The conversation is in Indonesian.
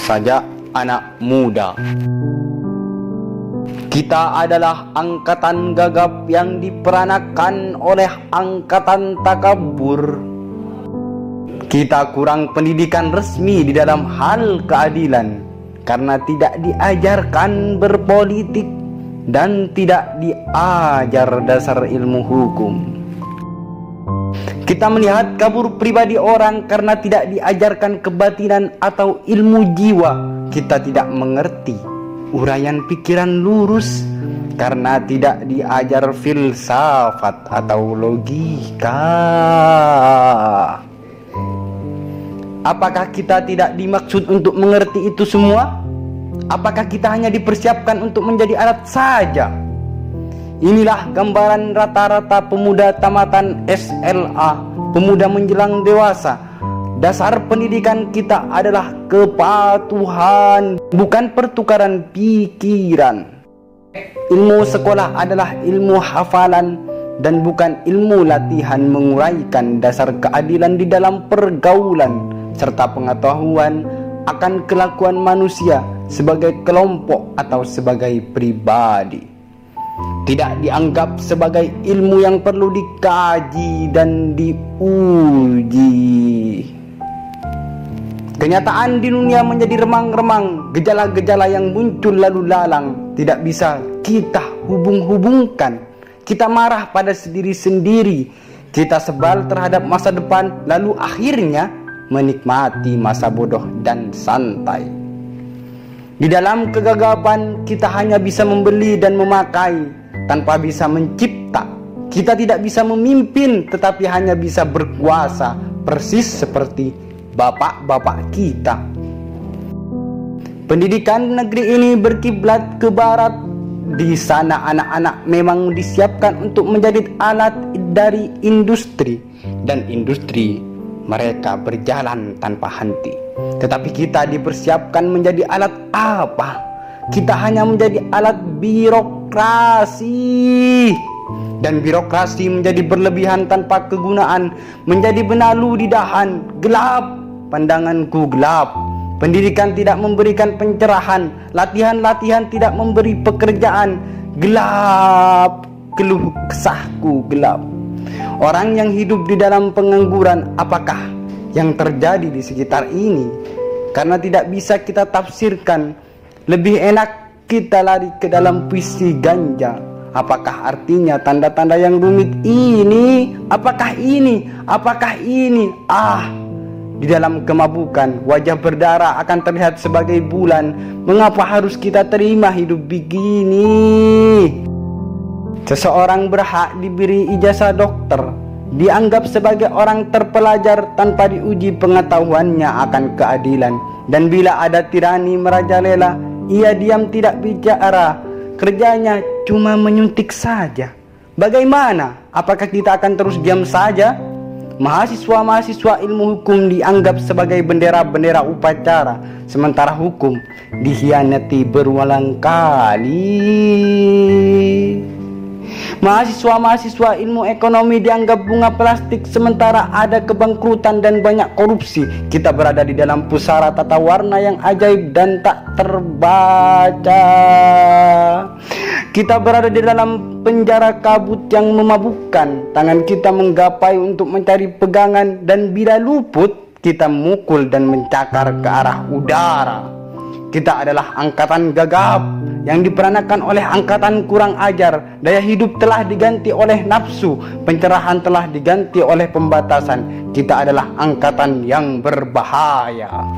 saja anak muda. Kita adalah angkatan gagap yang diperanakan oleh angkatan takabur. Kita kurang pendidikan resmi di dalam hal keadilan karena tidak diajarkan berpolitik dan tidak diajar dasar ilmu hukum. Kita melihat kabur pribadi orang karena tidak diajarkan kebatinan atau ilmu jiwa. Kita tidak mengerti uraian pikiran lurus karena tidak diajar filsafat atau logika. Apakah kita tidak dimaksud untuk mengerti itu semua? Apakah kita hanya dipersiapkan untuk menjadi alat saja? Inilah gambaran rata-rata pemuda tamatan SLA, pemuda menjelang dewasa. Dasar pendidikan kita adalah kepatuhan, bukan pertukaran pikiran. Ilmu sekolah adalah ilmu hafalan dan bukan ilmu latihan menguraikan dasar keadilan di dalam pergaulan serta pengetahuan akan kelakuan manusia sebagai kelompok atau sebagai pribadi. Tidak dianggap sebagai ilmu yang perlu dikaji dan diuji. Kenyataan di dunia menjadi remang-remang, gejala-gejala yang muncul lalu lalang tidak bisa kita hubung-hubungkan. Kita marah pada diri sendiri, kita sebal terhadap masa depan, lalu akhirnya menikmati masa bodoh dan santai. Di dalam kegagapan kita hanya bisa membeli dan memakai tanpa bisa mencipta. Kita tidak bisa memimpin tetapi hanya bisa berkuasa, persis seperti bapak-bapak kita. Pendidikan negeri ini berkiblat ke barat. Di sana anak-anak memang disiapkan untuk menjadi alat dari industri, dan industri mereka berjalan tanpa henti. Tetapi kita dipersiapkan menjadi alat apa? Kita hanya menjadi alat birokrasi. Dan birokrasi menjadi berlebihan tanpa kegunaan, menjadi benalu di dahan. Gelap, pandanganku gelap. Pendidikan tidak memberikan pencerahan, latihan-latihan tidak memberi pekerjaan. Gelap, keluh kesahku gelap. Orang yang hidup di dalam pengangguran, apakah yang terjadi di sekitar ini? Karena tidak bisa kita tafsirkan. Lebih enak kita lari ke dalam puisi ganja. Apakah artinya tanda-tanda yang rumit ini? Apakah ini? Apakah ini? Di dalam kemabukan, wajah berdarah akan terlihat sebagai bulan. Mengapa harus kita terima hidup begini? Seseorang berhak diberi ijazah dokter, dianggap sebagai orang terpelajar tanpa diuji pengetahuannya akan keadilan. Dan bila ada tirani merajalela, ia diam tidak bicara, kerjanya cuma menyuntik saja. Bagaimana? Apakah kita akan terus diam saja? Mahasiswa-mahasiswa ilmu hukum dianggap sebagai bendera-bendera upacara, sementara hukum dikhianati berulang kali. Mahasiswa-mahasiswa ilmu ekonomi dianggap bunga plastik, sementara ada kebangkrutan dan banyak korupsi. Kita berada di dalam pusara tata warna yang ajaib dan tak terbaca. Kita berada di dalam penjara kabut yang memabukkan. Tangan kita menggapai untuk mencari pegangan, dan bila luput kita mukul dan mencakar ke arah udara. Kita adalah angkatan gagap yang diperanakan oleh angkatan kurang ajar. Daya hidup telah diganti oleh nafsu, pencerahan telah diganti oleh pembatasan. Kita adalah angkatan yang berbahaya.